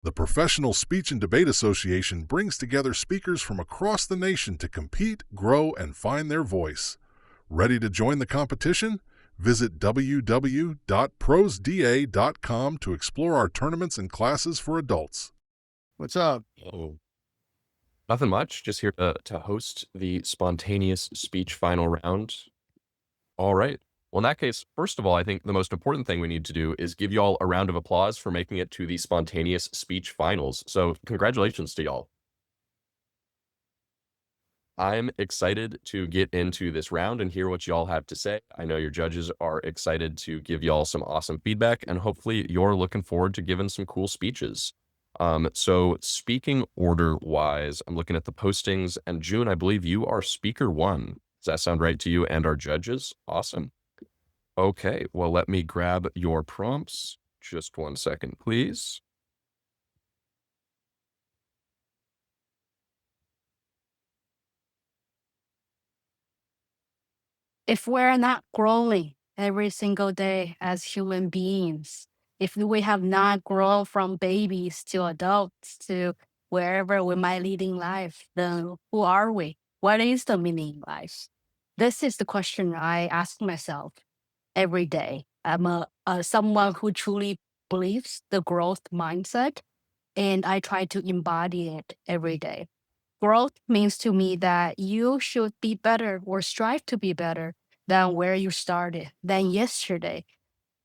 The Professional Speech and Debate Association brings together speakers from across the nation to compete, grow, and find their voice. Ready to join the competition? Visit www.prosda.com to explore our tournaments and classes for adults. What's up? Oh, nothing much. Just here to host the spontaneous speech final round. All right. Well, in that case, first of all, I think the most important thing we need to do is give y'all a round of applause for making it to the spontaneous speech finals. So congratulations to y'all. I'm excited to get into this round and hear what y'all have to say. I know your judges are excited to give y'all some awesome feedback, and hopefully you're looking forward to giving some cool speeches. So speaking order wise, I'm looking at the postings, and June, I believe you are speaker one. Does that sound right to you and our judges? Awesome. Okay, well, let me grab your prompts. Just 1 second, please. If we're not growing every single day as human beings, if we have not grown from babies to adults to wherever we might lead in life, then who are we? What is the meaning in life? This is the question I ask myself every day. I'm someone who truly believes the growth mindset, and I try to embody it every day. Growth means to me that you should be better or strive to be better than where you started, than yesterday.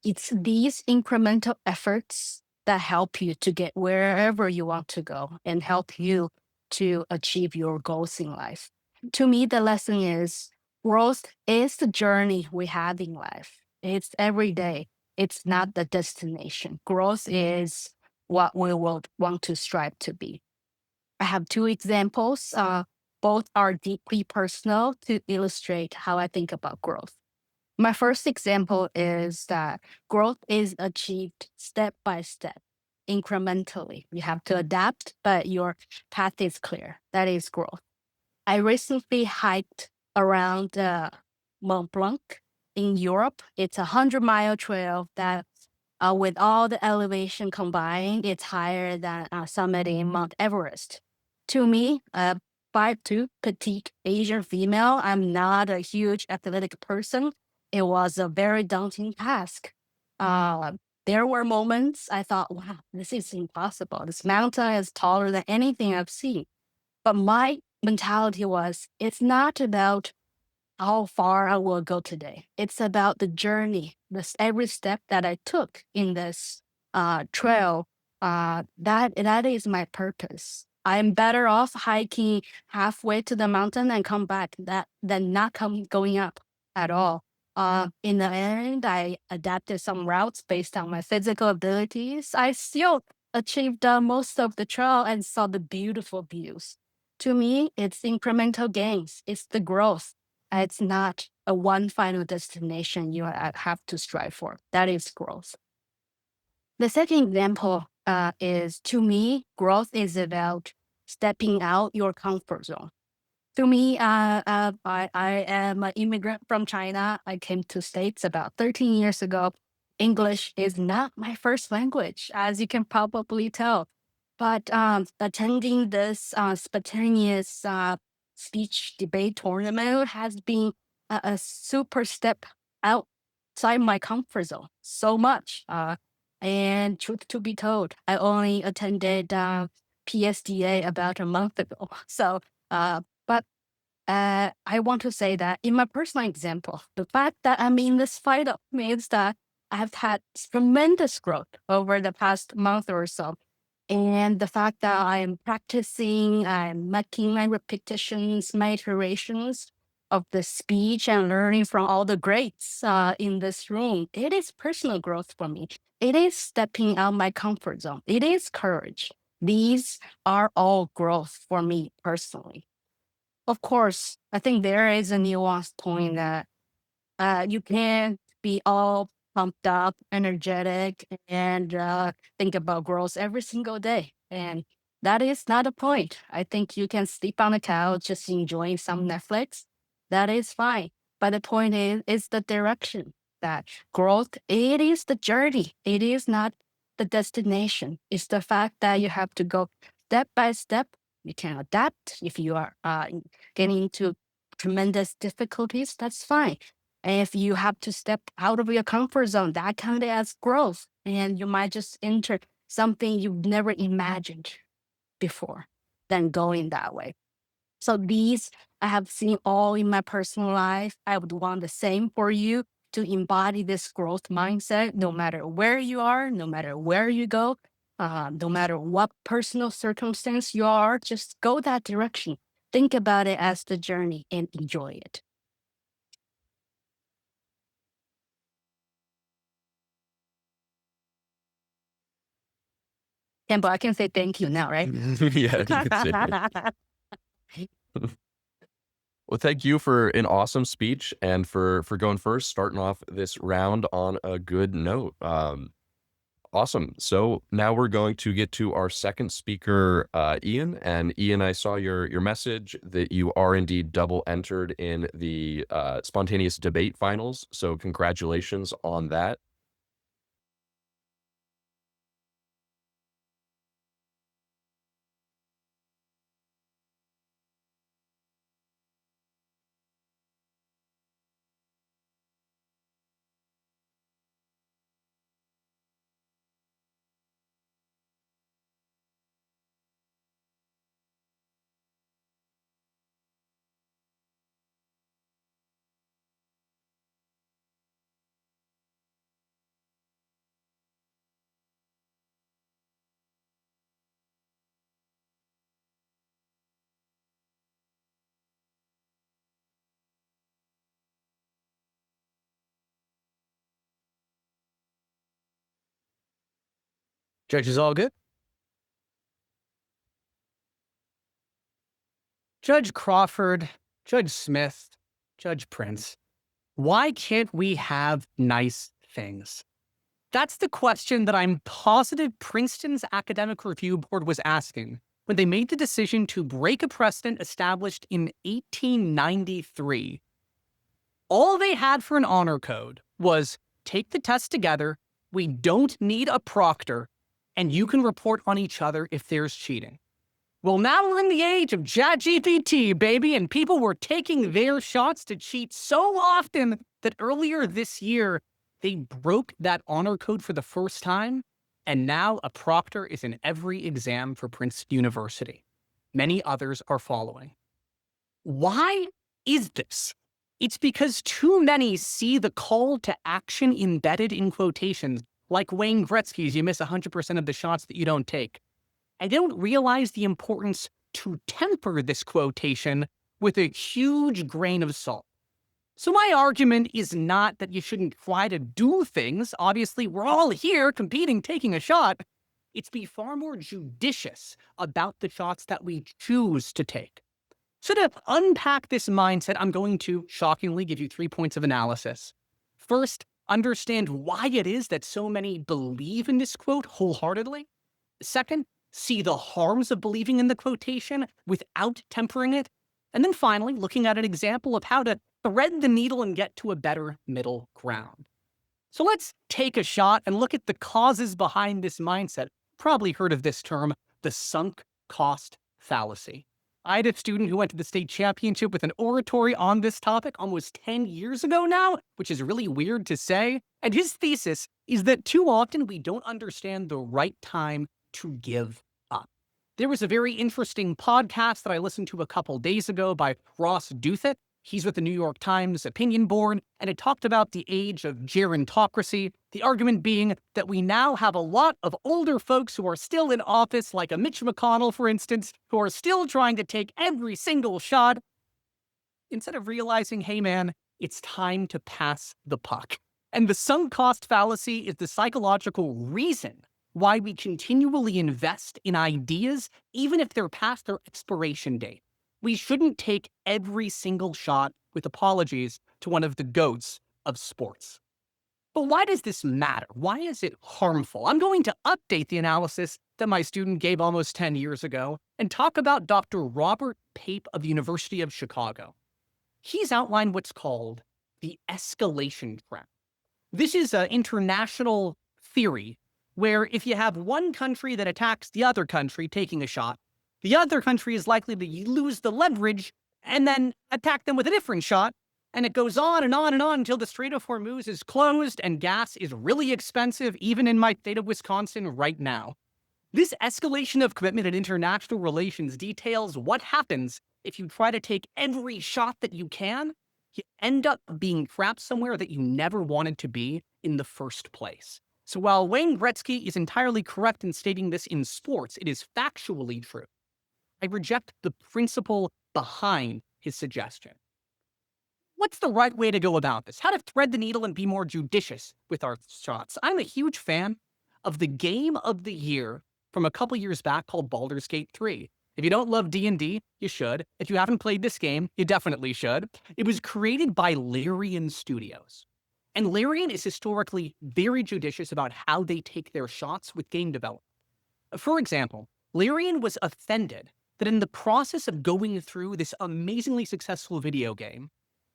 It's these incremental efforts that help you to get wherever you want to go and help you to achieve your goals in life. To me, the lesson is growth is the journey we have in life. It's every day. It's not the destination. Growth is what we will want to strive to be. I have two examples. Both are deeply personal to illustrate how I think about growth. My first example is that growth is achieved step by step, incrementally. You have to adapt, but your path is clear. That is growth. I recently hiked around Mont Blanc in Europe. It's a 100-mile trail that, with all the elevation combined, it's higher than summiting Mount Everest. To me, a 5'2" petite Asian female, I'm not a huge athletic person. It was a very daunting task. There were moments I thought, wow, this is impossible. This mountain is taller than anything I've seen. But my mentality was, it's not about how far I will go today. It's about the journey, this every step that I took in this trail. That is my purpose. I'm better off hiking halfway to the mountain and come back than not going up at all. In the end, I adapted some routes based on my physical abilities. I still achieved most of the trail and saw the beautiful views. To me, it's incremental gains. It's the growth. It's not a one final destination you have to strive for. That is growth. The second example is, to me, growth is about stepping out your comfort zone. To me, I am an immigrant from China. I came to States about 13 years ago. English is not my first language, as you can probably tell. But attending this spontaneous speech debate tournament has been a super step outside my comfort zone so much. And truth to be told, I only attended PSDA about a month ago. So, but I want to say that in my personal example, the fact that I'm in this fight means that I've had tremendous growth over the past month or so. And the fact that I'm practicing, I'm making my repetitions, my iterations of the speech and learning from all the greats in this room, it is personal growth for me. It is stepping out my comfort zone. It is courage. These are all growth for me personally. Of course, I think there is a nuanced point that you can't be all pumped up, energetic, and think about growth every single day. And that is not the point. I think you can sleep on the couch, just enjoying some Netflix. That is fine. But the point is the direction that growth, it is the journey. It is not the destination. It's the fact that you have to go step by step. You can adapt if you are getting into tremendous difficulties. That's fine. And if you have to step out of your comfort zone, that counts as growth. And you might just enter something you've never imagined before, then going that way. So these I have seen all in my personal life. I would want the same for you to embody this growth mindset, no matter where you are, no matter where you go, no matter what personal circumstance you are, just go that direction. Think about it as the journey and enjoy it. Campbell, I can say thank you now, right? Yeah, you can say it. Well, thank you for an awesome speech and for going first, starting off this round on a good note. Awesome. So now we're going to get to our second speaker, Iain. And Iain, I saw your message that you are indeed double entered in the spontaneous debate finals. So congratulations on that. Judges all good? Judge Crawford, Judge Smith, Judge Prince, why can't we have nice things? That's the question that I'm positive Princeton's Academic Review Board was asking when they made the decision to break a precedent established in 1893. All they had for an honor code was take the test together, we don't need a proctor, and you can report on each other if there's cheating. Well, now we're in the age of ChatGPT, baby, and people were taking their shots to cheat so often that earlier this year, they broke that honor code for the first time, and now a proctor is in every exam for Princeton University. Many others are following. Why is this? It's because too many see the call to action embedded in quotations, like Wayne Gretzky's, you miss 100% of the shots that you don't take. I don't realize the importance to temper this quotation with a huge grain of salt. So my argument is not that you shouldn't try to do things. Obviously, we're all here competing, taking a shot. It's be far more judicious about the shots that we choose to take. So to unpack this mindset, I'm going to shockingly give you 3 points of analysis. First, understand why it is that so many believe in this quote wholeheartedly. Second, see the harms of believing in the quotation without tempering it. And then finally, looking at an example of how to thread the needle and get to a better middle ground. So let's take a shot and look at the causes behind this mindset. Probably heard of this term, the sunk cost fallacy. I had a student who went to the state championship with an oratory on this topic almost 10 years ago now, which is really weird to say. And his thesis is that too often we don't understand the right time to give up. There was a very interesting podcast that I listened to a couple days ago by Ross Douthat. He's with the New York Times opinion board, and it talked about the age of gerontocracy, the argument being that we now have a lot of older folks who are still in office, like a Mitch McConnell, for instance, who are still trying to take every single shot, instead of realizing, hey man, it's time to pass the puck. And the sunk cost fallacy is the psychological reason why we continually invest in ideas, even if they're past their expiration date. We shouldn't take every single shot, with apologies to one of the goats of sports. But why does this matter? Why is it harmful? I'm going to update the analysis that my student gave almost 10 years ago and talk about Dr. Robert Pape of the University of Chicago. He's outlined what's called the escalation trap. This is an international theory where if you have one country that attacks the other country taking a shot, the other country is likely to lose the leverage and then attack them with a different shot. And it goes on and on and on until the Strait of Hormuz is closed and gas is really expensive, even in my state of Wisconsin right now. This escalation of commitment in international relations details what happens if you try to take every shot that you can. You end up being trapped somewhere that you never wanted to be in the first place. So while Wayne Gretzky is entirely correct in stating this in sports, it is factually true. I reject the principle behind his suggestion. What's the right way to go about this? How to thread the needle and be more judicious with our shots? I'm a huge fan of the game of the year from a couple years back called Baldur's Gate 3. If you don't love D&D, you should. If you haven't played this game, you definitely should. It was created by Larian Studios. And Larian is historically very judicious about how they take their shots with game development. For example, Larian was offended that in the process of going through this amazingly successful video game,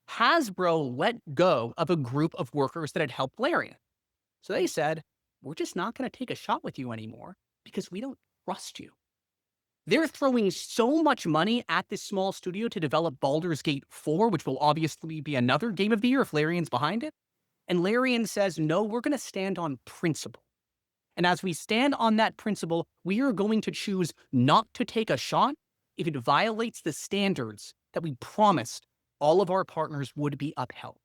Hasbro let go of a group of workers that had helped Larian. So they said, we're just not going to take a shot with you anymore because we don't trust you. They're throwing so much money at this small studio to develop Baldur's Gate 4, which will obviously be another game of the year if Larian's behind it. And Larian says, no, we're going to stand on principle. And as we stand on that principle, we are going to choose not to take a shot if it violates the standards that we promised all of our partners would be upheld.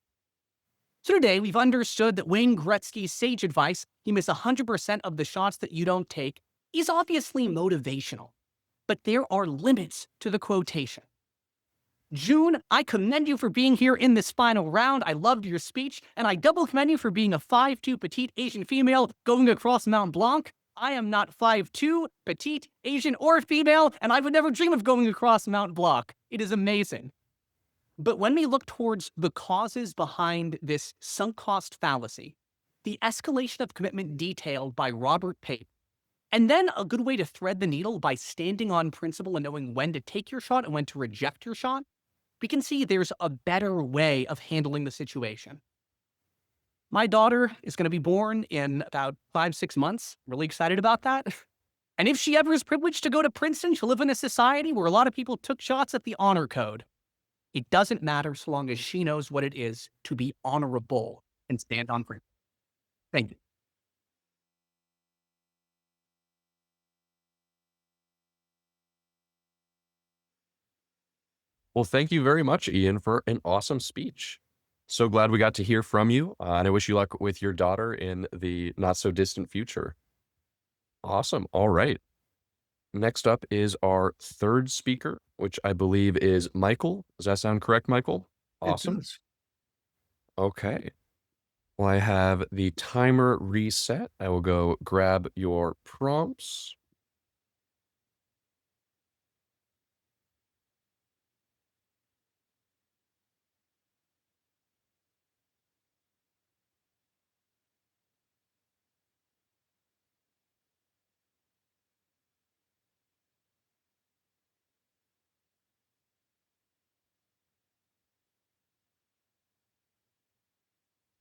So today, we've understood that Wayne Gretzky's sage advice, you miss 100% of the shots that you don't take, is obviously motivational. But there are limits to the quotation. June, I commend you for being here in this final round. I loved your speech, and I double commend you for being a 5'2" petite Asian female going across Mount Blanc. I am not 5'2", petite, Asian, or female, and I would never dream of going across Mount Blanc. It is amazing. But when we look towards the causes behind this sunk cost fallacy, the escalation of commitment detailed by Robert Pape, and then a good way to thread the needle by standing on principle and knowing when to take your shot and when to reject your shot, we can see there's a better way of handling the situation. My daughter is going to be born in about 5-6 months. Really excited about that. And if she ever is privileged to go to Princeton, she'll live in a society where a lot of people took shots at the honor code. It doesn't matter so long as she knows what it is to be honorable and stand on principle. Thank you. Well, thank you very much, Iain, for an awesome speech. So glad we got to hear from you, and I wish you luck with your daughter in the not-so-distant future. Awesome. All right. Next up is our third speaker, which I believe is Michael. Does that sound correct, Michael? Awesome. Okay. Well, I have the timer reset. I will go grab your prompts.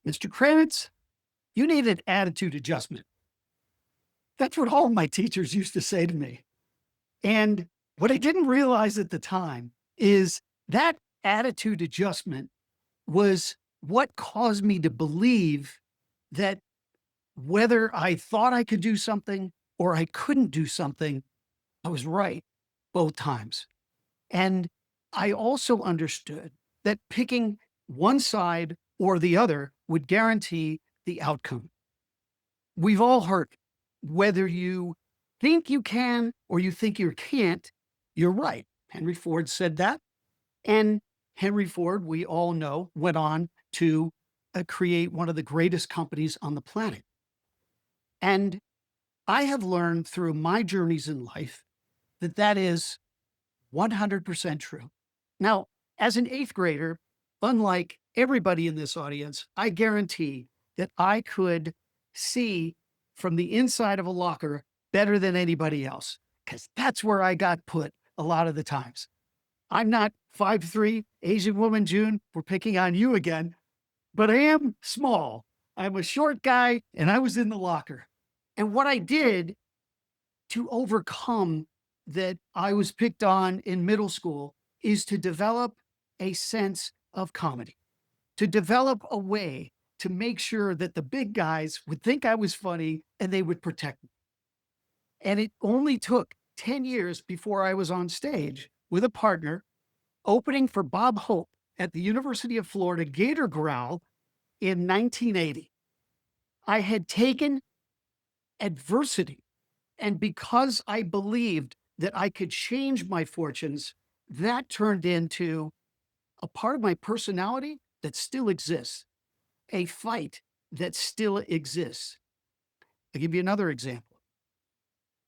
Mr. Kranitz, you need an attitude adjustment. That's what all my teachers used to say to me. And what I didn't realize at the time is that attitude adjustment was what caused me to believe that whether I thought I could do something or I couldn't do something, I was right both times. And I also understood that picking one side or the other would guarantee the outcome. We've all heard it. Whether you think you can or you think you can't, you're right. Henry Ford said that. And Henry Ford, we all know, went on to create one of the greatest companies on the planet. And I have learned through my journeys in life that that is 100% true. Now, as an 8th grader, unlike everybody in this audience, I guarantee that I could see from the inside of a locker better than anybody else, because that's where I got put a lot of the times. I'm not 5'3", Asian woman, June, we're picking on you again, but I am small. I'm a short guy, and I was in the locker. And what I did to overcome that I was picked on in middle school is to develop a sense of comedy, to develop a way to make sure that the big guys would think I was funny and they would protect me. And it only took 10 years before I was on stage with a partner opening for Bob Hope at the University of Florida Gator Growl in 1980. I had taken adversity, and because I believed that I could change my fortunes, that turned into a part of my personality that still exists, a fight that still exists. I'll give you another example.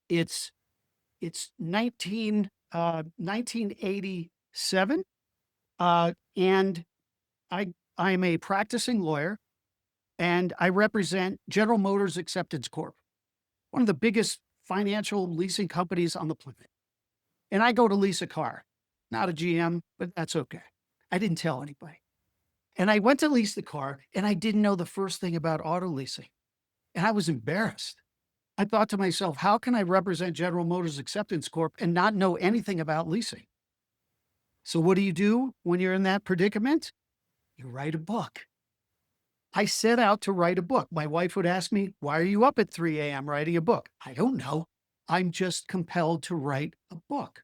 It's 1987, and I'm a practicing lawyer, and I represent General Motors Acceptance Corp, one of the biggest financial leasing companies on the planet. And I go to lease a car, not a GM, but that's okay. I didn't tell anybody. And I went to lease the car, and I didn't know the first thing about auto leasing. And I was embarrassed. I thought to myself, how can I represent General Motors Acceptance Corp and not know anything about leasing? So what do you do when you're in that predicament? You write a book. I set out to write a book. My wife would ask me, why are you up at 3 a.m. writing a book? I don't know. I'm just compelled to write a book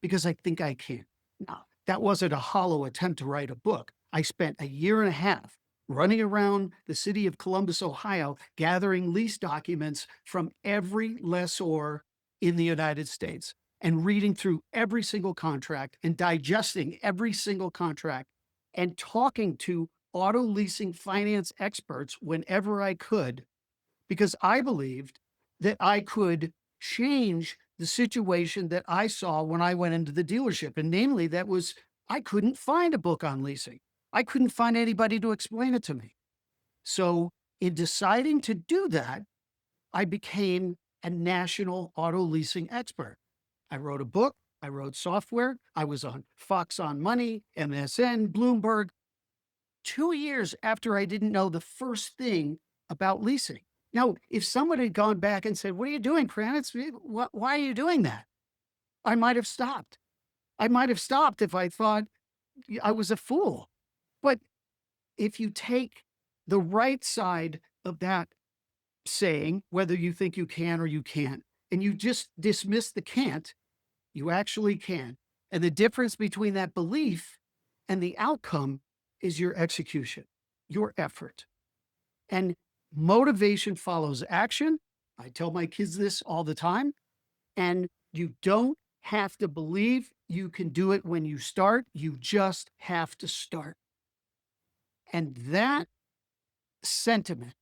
because I think I can. Now, that wasn't a hollow attempt to write a book. I spent a year and a half running around the city of Columbus, Ohio, gathering lease documents from every lessor in the United States and reading through every single contract and digesting every single contract and talking to auto leasing finance experts whenever I could, because I believed that I could change the situation that I saw when I went into the dealership. And namely, that was I couldn't find a book on leasing. I couldn't find anybody to explain it to me. So in deciding to do that, I became a national auto leasing expert. I wrote a book. I wrote software. I was on Fox on Money, MSN, Bloomberg. 2 years after I didn't know the first thing about leasing. Now, if someone had gone back and said, what are you doing, Kranitz? Why are you doing that? I might have stopped. I might have stopped if I thought I was a fool. But if you take the right side of that saying, whether you think you can or you can't, and you just dismiss the can't, you actually can. And the difference between that belief and the outcome is your execution, your effort. And motivation follows action. I tell my kids this all the time. And you don't have to believe you can do it when you start. You just have to start. And that sentiment,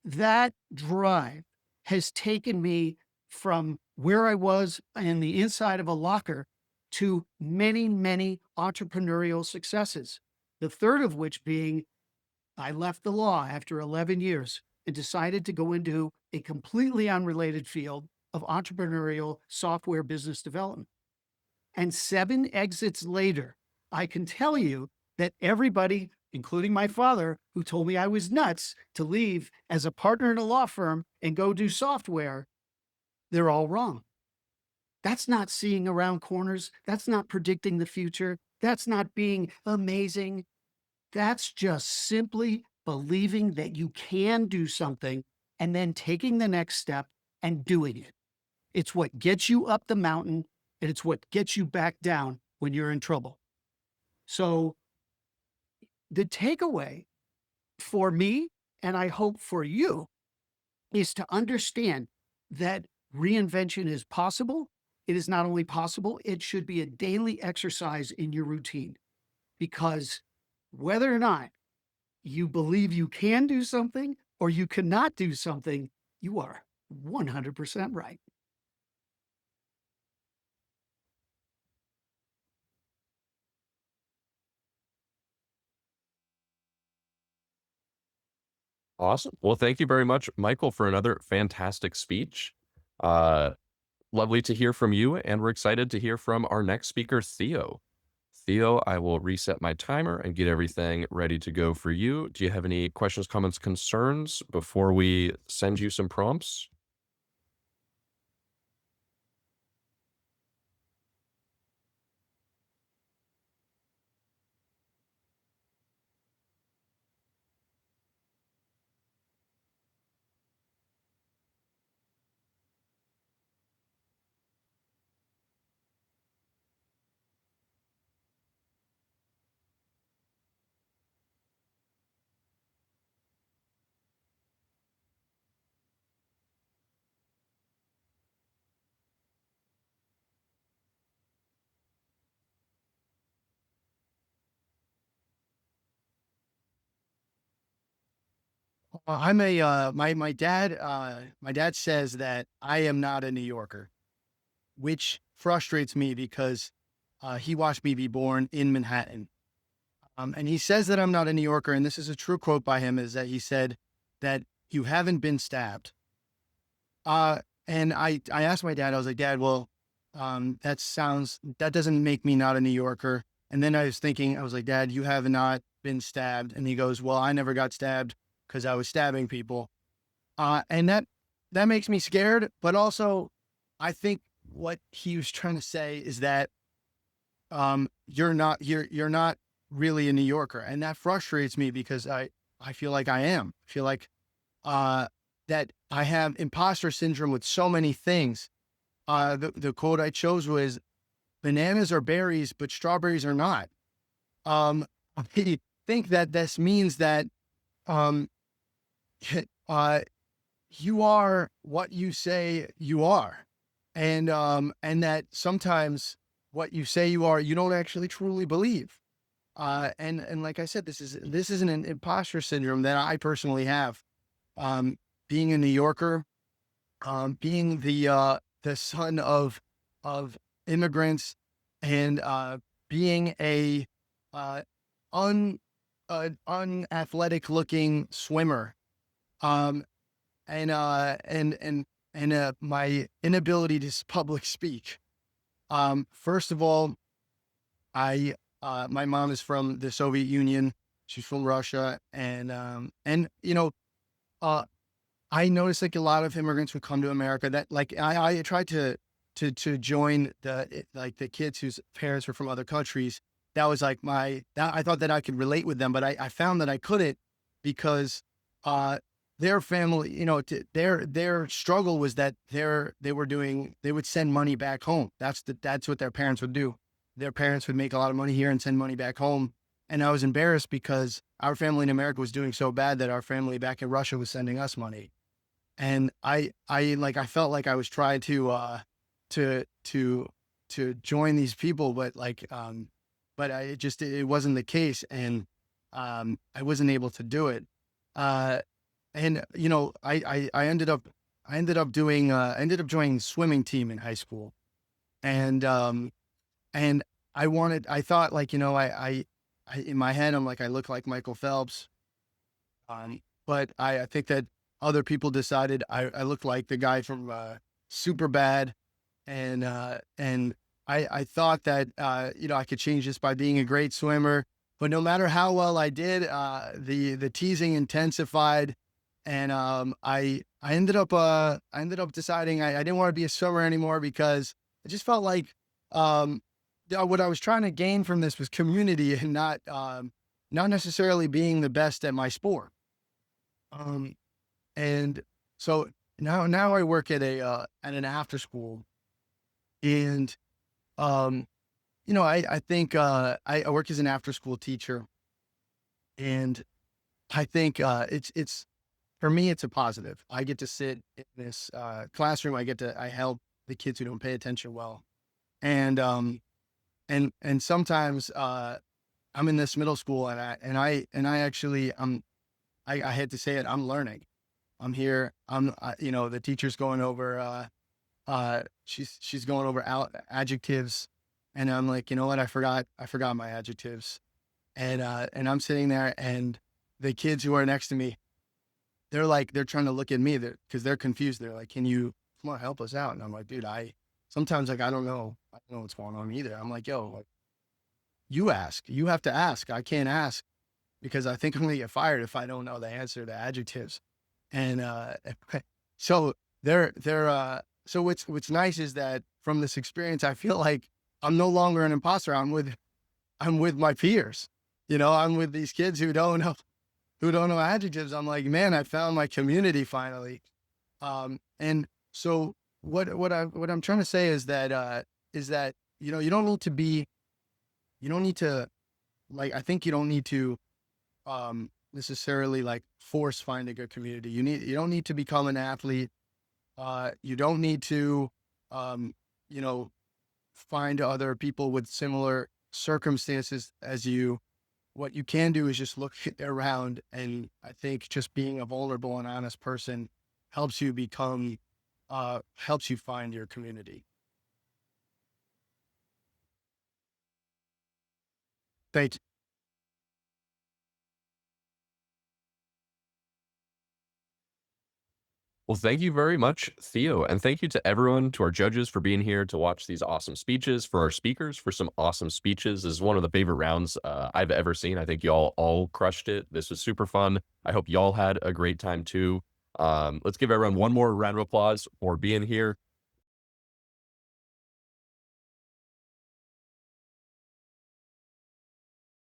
that drive has taken me from where I was in the inside of a locker to many, many entrepreneurial successes. The third of which being I left the law after 11 years and decided to go into a completely unrelated field of entrepreneurial software business development. And 7 exits later, I can tell you that everybody, including my father, who told me I was nuts to leave as a partner in a law firm and go do software, they're all wrong. That's not seeing around corners. That's not predicting the future. That's not being amazing. That's just simply believing that you can do something and then taking the next step and doing it. It's what gets you up the mountain, and it's what gets you back down when you're in trouble. So the takeaway for me, and I hope for you, is to understand that reinvention is possible. It is not only possible, it should be a daily exercise in your routine. Because whether or not you believe you can do something or you cannot do something, you are 100% right. Awesome. Well, thank you very much, Michael, for another fantastic speech. Lovely to hear from you, and we're excited to hear from our next speaker, Theo. Theo, I will reset my timer and get everything ready to go for you. Do you have any questions, comments, concerns before we send you some prompts? I'm a my dad says that I am not a New Yorker, which frustrates me because he watched me be born in Manhattan. And he says that I'm not a New Yorker, and this is a true quote by him, is that he said that you haven't been stabbed. And I asked my dad, I was like, Dad, well, that doesn't make me not a New Yorker. And then I was thinking, I was like, Dad, you have not been stabbed. And he goes, well, I never got stabbed because I was stabbing people. And that makes me scared. But also, I think what he was trying to say is that you're not really a New Yorker. And that frustrates me because I feel like I am. I feel like that I have imposter syndrome with so many things. The quote I chose was, bananas are berries, but strawberries are not. I think that this means that you are what you say you are. And that sometimes what you say you are, you don't actually truly believe. And like I said, this is an imposter syndrome that I personally have. Being a New Yorker, being the son of immigrants, and being a unathletic looking swimmer, and my inability to public speak. First of all, my mom is from the Soviet Union. She's from Russia, and I noticed like a lot of immigrants would come to America that like I tried to join the kids whose parents were from other countries. That was like I thought that I could relate with them, but I found that I couldn't because their family, their struggle was that they would send money back home. That's what their parents would do. Their parents would make a lot of money here and send money back home. And I was embarrassed because our family in America was doing so bad that our family back in Russia was sending us money. And I felt like I was trying to join these people, but it wasn't the case. And, I wasn't able to do it. I ended up joining swimming team in high school. And I thought like, I in my head, I'm like, I look like Michael Phelps. But I think that other people decided I looked like the guy from Superbad, and I thought that I could change this by being a great swimmer. But no matter how well I did, the teasing intensified, and I ended up deciding I didn't want to be a swimmer anymore because I just felt like what I was trying to gain from this was community and not necessarily being the best at my sport. And so now I work at an after school, and I think I work as an after school teacher, and I think it's for me it's a positive. I get to sit in this classroom. I help the kids who don't pay attention well, and sometimes I'm in this middle school, and I actually I had to say it. I'm learning. I'm here. The teacher's going over, she's going over adjectives, and I'm like, you know what? I forgot my adjectives. And I'm sitting there, and the kids who are next to me, they're trying to look at me because they're confused. They're like, can you come on, help us out? And I'm like, dude, sometimes like, I don't know what's going on either. I'm like, yo, like, you have to ask. I can't ask because I think I'm going to get fired if I don't know the answer to adjectives. And, so so what's nice is that from this experience, I feel like I'm no longer an imposter. I'm with my peers, I'm with these kids who don't know adjectives. I'm like, man, I found my community finally. And so what I'm trying to say is that, you don't need to, like, I think you don't need to, necessarily like force finding a community. You don't need to become an athlete. You don't need to, find other people with similar circumstances as you. what you can do is just look around. And I think just being a vulnerable and honest person helps you become, helps you find your community. Thank you. Well, thank you very much, Theo. And thank you to everyone, to our judges for being here to watch these awesome speeches, for our speakers for some awesome speeches. This is one of the favorite rounds I've ever seen. I think y'all all crushed it. This was super fun. I hope y'all had a great time too. Let's give everyone one more round of applause for being here.